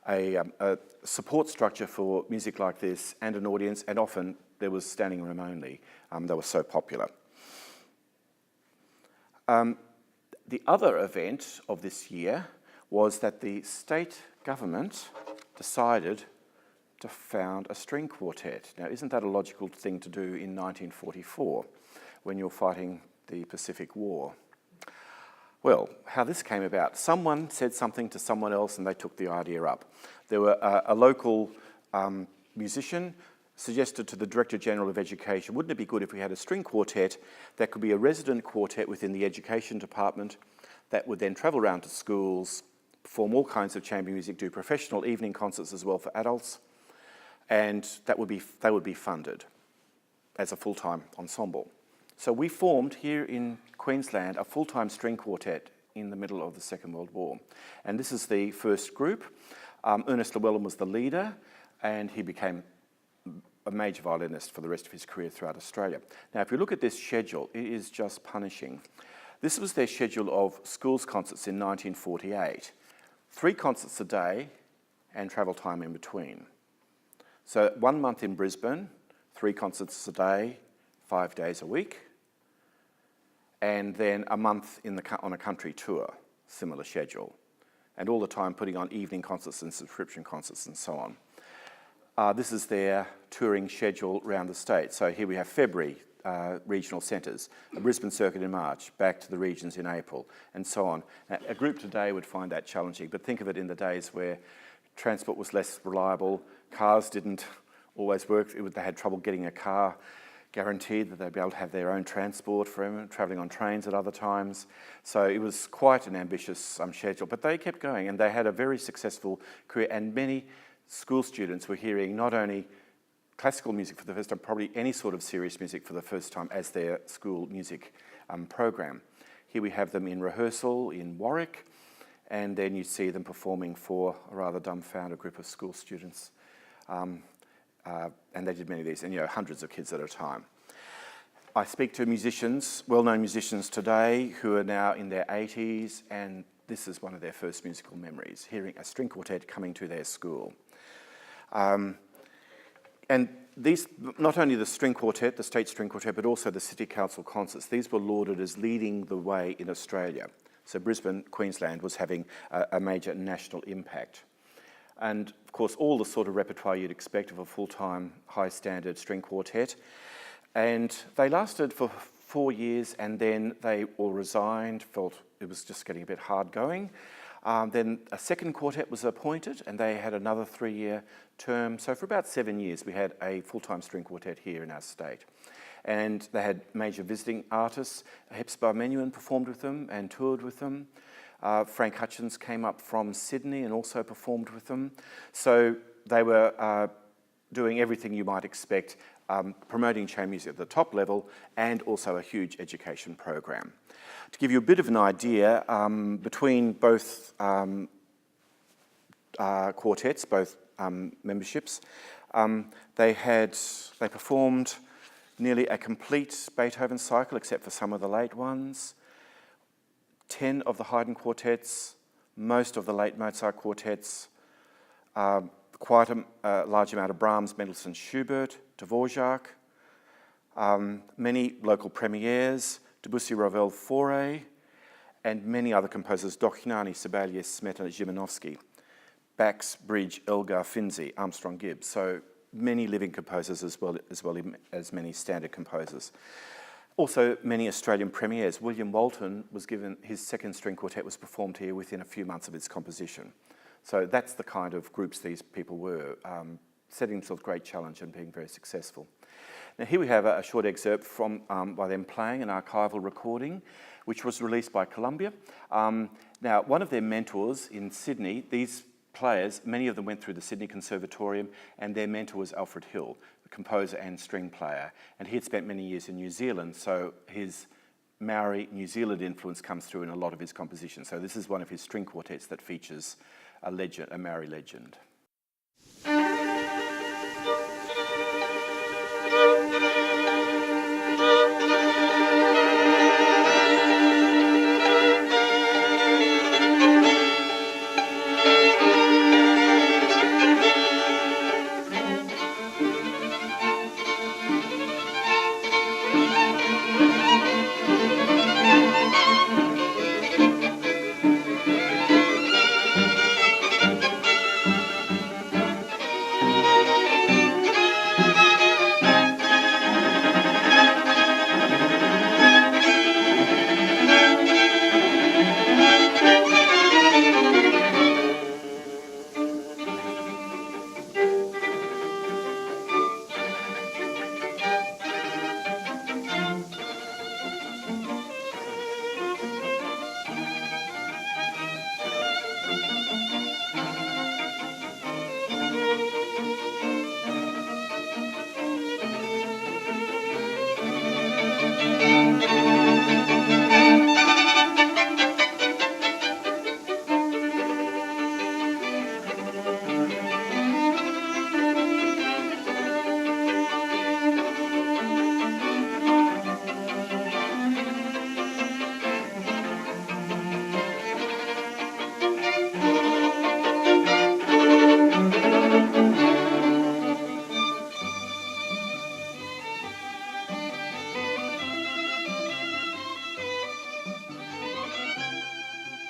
a support structure for music like this and an audience, and often there was standing room only. They were so popular. The other event of this year was that the state government decided to found a string quartet. Now, isn't that a logical thing to do in 1944 when you're fighting the Pacific War? Well, how this came about, someone said something to someone else and they took the idea up. There were a local musician suggested to the Director General of Education, wouldn't it be good if we had a string quartet that could be a resident quartet within the Education Department that would then travel around to schools, perform all kinds of chamber music, do professional evening concerts as well for adults, and they would be funded as a full-time ensemble. So we formed here in Queensland a full-time string quartet in the middle of the Second World War. And this is the first group. Ernest Llewellyn was the leader, and he became a major violinist for the rest of his career throughout Australia. Now, if you look at this schedule, it is just punishing. This was their schedule of schools concerts in 1948. 3 concerts a day and travel time in between. So 1 month in Brisbane, 3 concerts a day, 5 days a week, and then a month on a country tour, similar schedule, and all the time putting on evening concerts and subscription concerts and so on. This is their touring schedule around the state. So here we have February, regional centres, a Brisbane circuit in March, back to the regions in April, and so on. Now, a group today would find that challenging, but think of it in the days where transport was less reliable, cars didn't always work, they had trouble getting a car guaranteed that they'd be able to have their own transport for them, travelling on trains at other times. So it was quite an ambitious schedule, but they kept going and they had a very successful career, and many school students were hearing not only classical music for the first time, probably any sort of serious music for the first time as their school music program. Here we have them in rehearsal in Warwick, and then you see them performing for a rather dumbfounded group of school students. And they did many of these, and hundreds of kids at a time. I speak to musicians, well-known musicians today, who are now in their 80s, and this is one of their first musical memories, hearing a string quartet coming to their school. And these, not only the string quartet, the state string quartet, but also the City Council concerts, these were lauded as leading the way in Australia. So Brisbane, Queensland was having a major national impact. And of course, all the sort of repertoire you'd expect of a full-time, high-standard string quartet. And they lasted for 4 years, and then they all resigned, felt it was just getting a bit hard going. Then a second quartet was appointed, and they had another 3-year term. So for about 7 years, we had a full-time string quartet here in our state. And they had major visiting artists. Hepzibah Menuhin performed with them and toured with them. Frank Hutchins came up from Sydney and also performed with them. So they were doing everything you might expect, promoting chamber music at the top level, and also a huge education program. To give you a bit of an idea, between both quartets, both memberships, they performed nearly a complete Beethoven cycle, except for some of the late ones, 10 of the Haydn quartets, most of the late Mozart quartets, quite a large amount of Brahms, Mendelssohn, Schubert, Dvorak, many local premieres, Debussy, Ravel, Fauré, and many other composers, Dochnani, Sibelius, Smetana, Szymanowski, Bax, Bridge, Elgar, Finzi, Armstrong, Gibbs. So many living composers as well as many standard composers. Also many Australian premieres. William Walton was given, his second string quartet was performed here within a few months of its composition. So that's the kind of groups these people were, setting themselves great challenge and being very successful. Now here we have a short excerpt from by them playing an archival recording, which was released by Columbia. Now one of their mentors in Sydney, these players, many of them went through the Sydney Conservatorium, and their mentor was Alfred Hill, the composer and string player. And he had spent many years in New Zealand, so his Maori New Zealand influence comes through in a lot of his compositions. So this is one of his string quartets that features a Maori legend.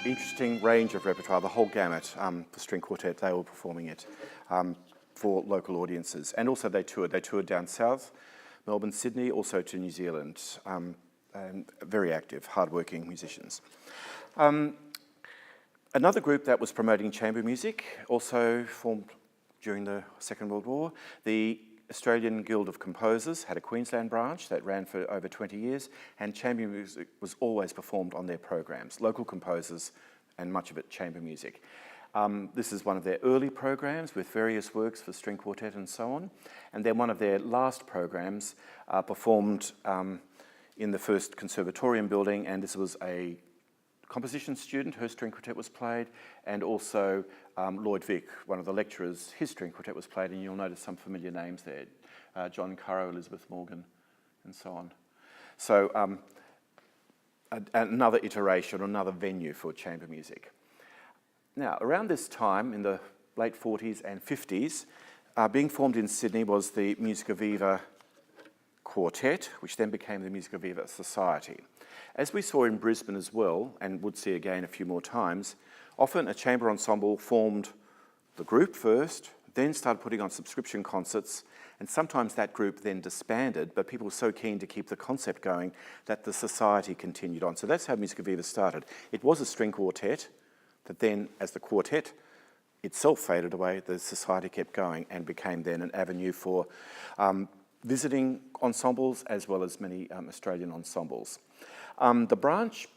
Interesting range of repertoire, the whole gamut for string quartet. They were performing it for local audiences. And also they toured down south, Melbourne, Sydney, also to New Zealand. And very active, hard-working musicians. Another group that was promoting chamber music, also formed during the Second World War, the Australian Guild of Composers had a Queensland branch that ran for over 20 years, and chamber music was always performed on their programs, local composers and much of it chamber music. This is one of their early programs with various works for string quartet and so on, and then one of their last programs performed in the first Conservatorium building, and this was a composition student, her string quartet was played, and also Lloyd Vick, one of the lecturers, his string quartet was played, and you'll notice some familiar names there, John Currow, Elizabeth Morgan, and so on. So another iteration, another venue for chamber music. Now, around this time, in the late 40s and 50s, being formed in Sydney was the Musica Viva Quartet, which then became the Musica Viva Society. As we saw in Brisbane as well, and would see again a few more times, often a chamber ensemble formed the group first, then started putting on subscription concerts, and sometimes that group then disbanded, but people were so keen to keep the concept going that the society continued on. So that's how Musica Viva started. It was a string quartet, but then as the quartet itself faded away, the society kept going and became then an avenue for visiting ensembles as well as many Australian ensembles. The branch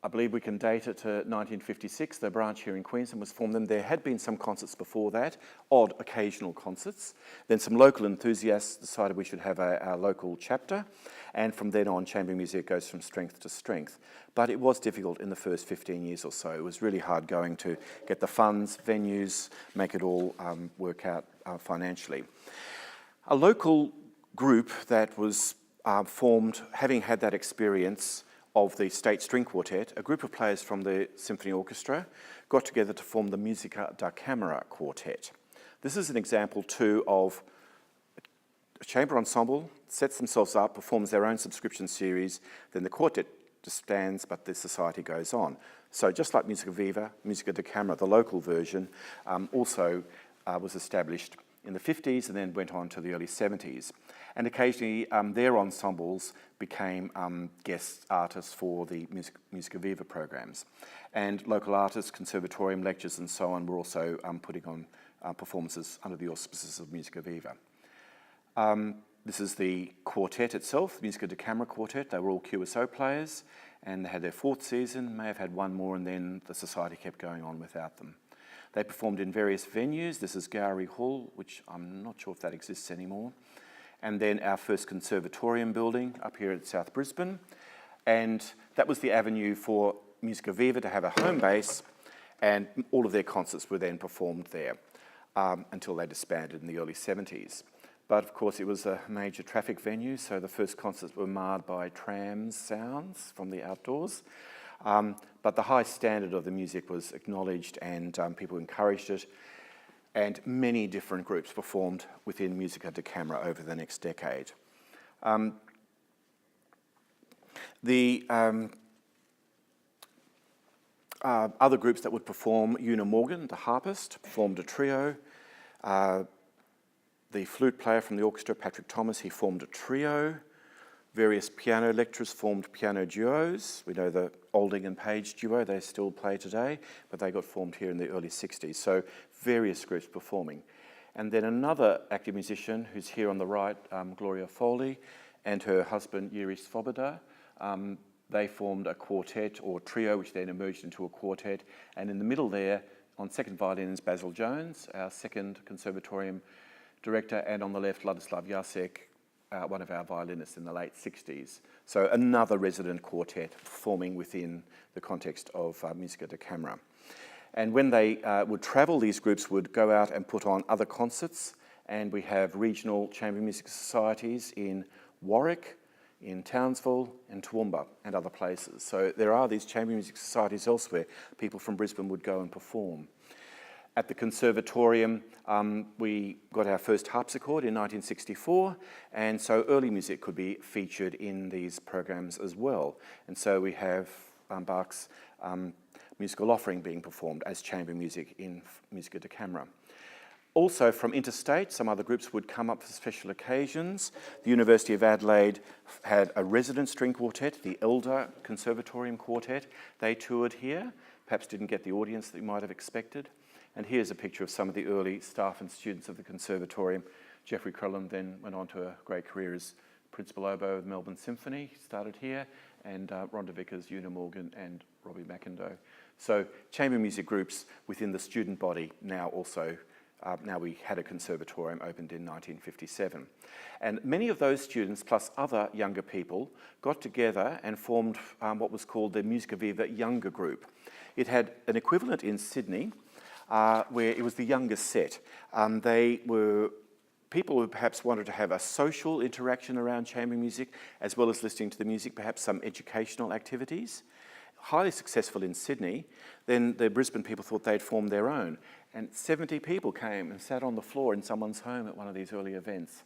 I believe we can date it to 1956. The branch here in Queensland was formed. And there had been some concerts before that, odd occasional concerts. Then some local enthusiasts decided we should have a local chapter. And from then on, chamber music goes from strength to strength. But it was difficult in the first 15 years or so. It was really hard going to get the funds, venues, make it all work out financially. A local group that was formed, having had that experience of the State String Quartet, a group of players from the Symphony Orchestra got together to form the Musica da Camera Quartet. This is an example too of a chamber ensemble sets themselves up, performs their own subscription series, then the quartet disbands, but the society goes on. So just like Musica Viva, Musica da Camera, the local version, also was established in the 50s and then went on to the early 70s. And occasionally their ensembles became guest artists for the Musica Viva programs. And local artists, conservatorium lectures and so on were also putting on performances under the auspices of Musica Viva. This is the quartet itself, the Musica da Camera Quartet. They were all QSO players and they had their 4th season, may have had one more, and then the society kept going on without them. They performed in various venues. This is Gowrie Hall, which I'm not sure if that exists anymore. And then our first conservatorium building up here at South Brisbane. And that was the avenue for Musica Viva to have a home base, and all of their concerts were then performed there until they disbanded in the early 70s. But of course it was a major traffic venue, so the first concerts were marred by tram sounds from the outdoors. But the high standard of the music was acknowledged and people encouraged it. And many different groups performed within Musica da Camera over the next decade. The other groups that would perform, Una Morgan, the harpist, formed a trio. The flute player from the orchestra, Patrick Thomas, he formed a trio. Various piano lecturers formed piano duos. We know the Olding and Page duo, they still play today, but they got formed here in the early 60s. So various groups performing. And then another active musician who's here on the right, Gloria Foley, and her husband, Yuri Svoboda. They formed a quartet or trio, which then emerged into a quartet. And in the middle there, on second violin is Basil Jones, our second conservatorium director, and on the left, Ladislav Jacek, one of our violinists in the late 60s. So another resident quartet forming within the context of Musica da Camera. And when they would travel, these groups would go out and put on other concerts, and we have regional chamber music societies in Warwick, in Townsville, in Toowoomba, and other places. So there are these chamber music societies elsewhere. People from Brisbane would go and perform. At the Conservatorium, we got our first harpsichord in 1964, and so early music could be featured in these programs as well. And so we have Bach's musical offering being performed as chamber music in Musica da Camera. Also from interstate, some other groups would come up for special occasions. The University of Adelaide had a resident string quartet, the Elder Conservatorium Quartet. They toured here, perhaps didn't get the audience that you might have expected. And here's a picture of some of the early staff and students of the Conservatorium. Geoffrey Crellin then went on to a great career as Principal Oboe of the Melbourne Symphony, started here, and Rhonda Vickers, Una Morgan, and Robbie McIndoe. So chamber music groups within the student body now also, now we had a conservatorium opened in 1957. And many of those students, plus other younger people, got together and formed what was called the Musica Viva Younger Group. It had an equivalent in Sydney, where it was the youngest set. They were people who perhaps wanted to have a social interaction around chamber music, as well as listening to the music, perhaps some educational activities. Highly successful in Sydney. Then the Brisbane people thought they'd form their own. And 70 people came and sat on the floor in someone's home at one of these early events.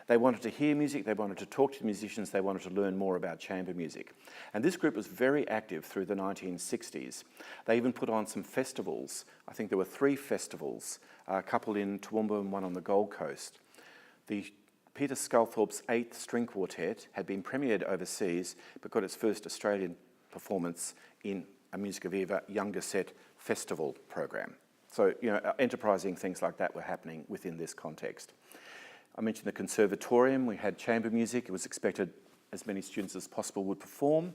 They wanted to hear music, they wanted to talk to the musicians, they wanted to learn more about chamber music. And this group was very active through the 1960s. They even put on some festivals. I think there were 3 festivals, a couple in Toowoomba and one on the Gold Coast. The Peter Sculthorpe's 8th String Quartet had been premiered overseas, but got its first Australian performance in a Musica Viva Younger Set festival program. So, you know, enterprising things like that were happening within this context. I mentioned the Conservatorium. We had chamber music. It was expected as many students as possible would perform.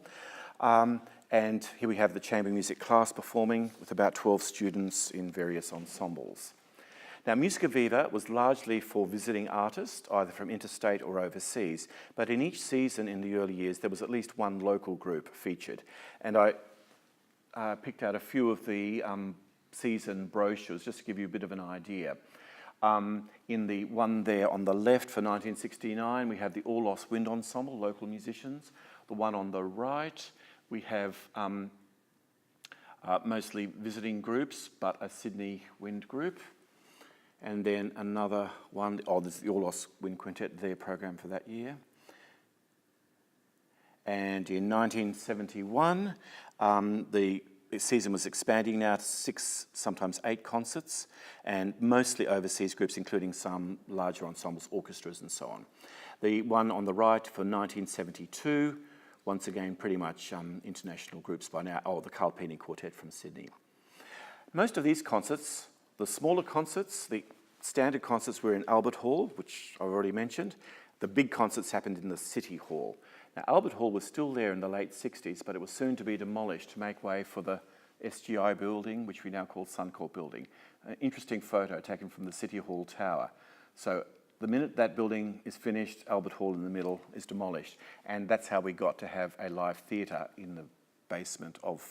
And here we have the chamber music class performing with about 12 students in various ensembles. Now, Musica Viva was largely for visiting artists, either from interstate or overseas, but in each season in the early years, there was at least one local group featured. And I picked out a few of the season brochures just to give you a bit of an idea. In the one there on the left for 1969, we have the All Lost Wind Ensemble, local musicians. The one on the right, we have mostly visiting groups, but a Sydney Wind group. And then another one, this is the All Lost Wind Quintet, their program for that year. And in 1971, the season was expanding now to 6, sometimes 8 concerts, and mostly overseas groups, including some larger ensembles, orchestras and so on. The one on the right for 1972, once again, pretty much international groups by now. The Carl Quartet from Sydney. Most of these concerts, the smaller concerts, the standard concerts were in Albert Hall, which I've already mentioned. The big concerts happened in the City Hall. Now, Albert Hall was still there in the late 60s, but it was soon to be demolished to make way for the SGI building, which we now call Suncorp building. An interesting photo taken from the City Hall tower. So the minute that building is finished, Albert Hall in the middle is demolished. And that's how we got to have a live theatre in the basement of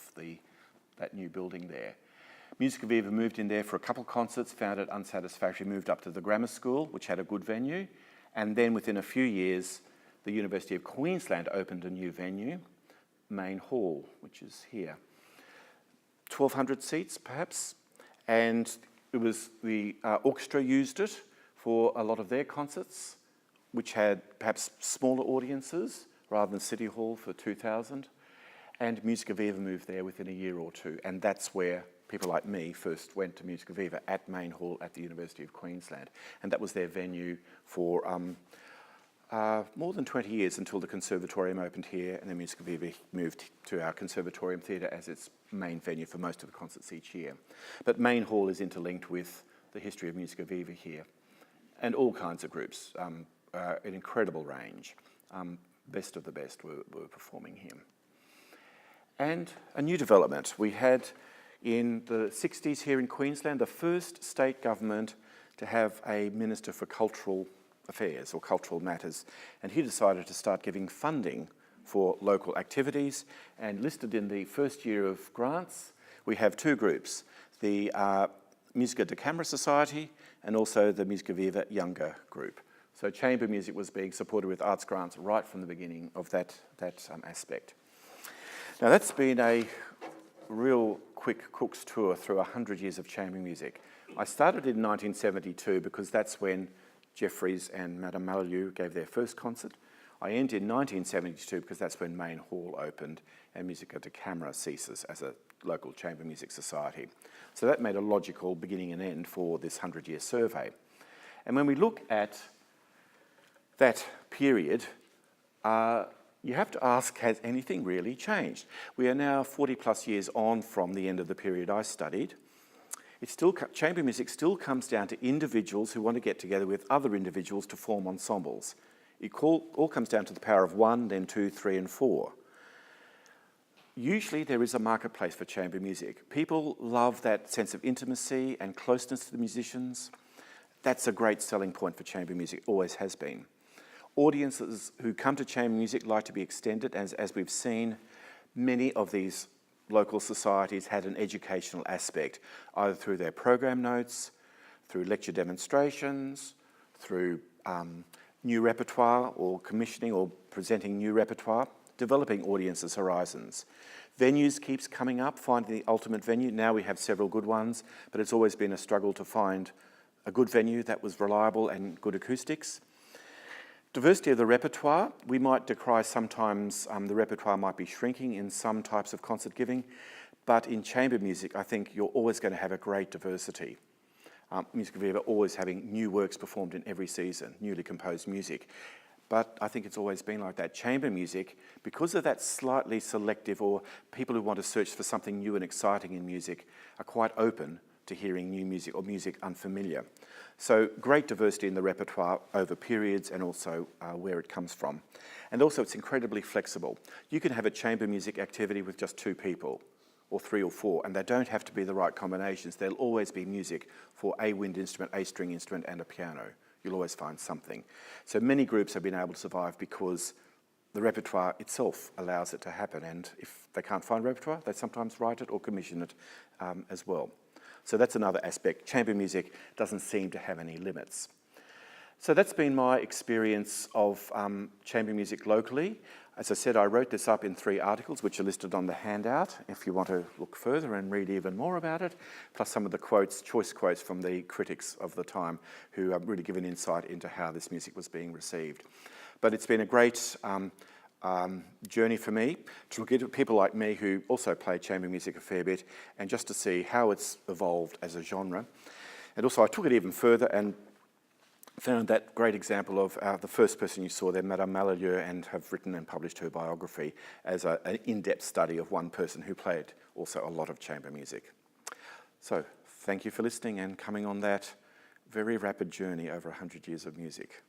that new building there. Musica Viva moved in there for a couple of concerts, found it unsatisfactory, moved up to the grammar school, which had a good venue. And then within a few years, the University of Queensland opened a new venue, Main Hall, which is here. 1,200 seats, perhaps. And it was the orchestra used it for a lot of their concerts, which had perhaps smaller audiences rather than City Hall for 2,000. And Musica Viva moved there within a year or two. And that's where people like me first went to Musica Viva at Main Hall at the University of Queensland. And that was their venue for more than 20 years until the Conservatorium opened here, and then Musica Viva moved to our Conservatorium Theatre as its main venue for most of the concerts each year. But Main Hall is interlinked with the history of Musica Viva here, and all kinds of groups, an incredible range. Best of the best were performing here. And a new development. We had in the 60s here in Queensland the first state government to have a Minister for Cultural Affairs or Cultural Matters, and he decided to start giving funding for local activities. And listed in the first year of grants, we have 2 groups, the Musica de Camera Society and also the Musica Viva Younger group. So chamber music was being supported with arts grants right from the beginning of that aspect. Now that's been a real quick Cook's tour through 100 years of chamber music. I started in 1972 because that's when Jeffries and Madame Malalieu gave their first concert. I ended in 1972 because that's when Main Hall opened and Musica de Camera ceases as a local chamber music society. So that made a logical beginning and end for this 100-year survey. And when we look at that period, you have to ask, has anything really changed? We are now 40 plus years on from the end of the period I studied. Chamber music still comes down to individuals who want to get together with other individuals to form ensembles. It all comes down to the power of 1, then 2, 3 and 4. Usually there is a marketplace for chamber music. People love that sense of intimacy and closeness to the musicians. That's a great selling point for chamber music, always has been. Audiences who come to chamber music like to be extended, as we've seen, many of these local societies had an educational aspect, either through their program notes, through lecture demonstrations, through new repertoire or commissioning or presenting new repertoire, developing audiences' horizons. Venues keeps coming up, finding the ultimate venue. Now we have several good ones, but it's always been a struggle to find a good venue that was reliable and good acoustics. Diversity of the repertoire. We might decry sometimes the repertoire might be shrinking in some types of concert giving, but in chamber music, I think you're always going to have a great diversity. Musica Viva always having new works performed in every season, newly composed music. But I think it's always been like that. Chamber music, because of that slightly selective, or people who want to search for something new and exciting in music, are quite open to hearing new music or music unfamiliar. So great diversity in the repertoire over periods and also where it comes from. And also it's incredibly flexible. You can have a chamber music activity with just 2 people, or 3 or 4, and they don't have to be the right combinations. There'll always be music for a wind instrument, a string instrument, and a piano. You'll always find something. So many groups have been able to survive because the repertoire itself allows it to happen, and if they can't find repertoire, they sometimes write it or commission it as well. So that's another aspect. Chamber music doesn't seem to have any limits. So that's been my experience of chamber music locally. As I said, I wrote this up in 3 articles, which are listed on the handout, if you want to look further and read even more about it, plus some of the quotes, choice quotes from the critics of the time, who have really given insight into how this music was being received. But it's been a great journey for me to look at people like me who also play chamber music a fair bit, and just to see how it's evolved as a genre. And also I took it even further and found that great example of the first person you saw there, Madame Malalieu, and have written and published her biography as an in-depth study of one person who played also a lot of chamber music. So thank you for listening and coming on that very rapid journey over 100 years of music.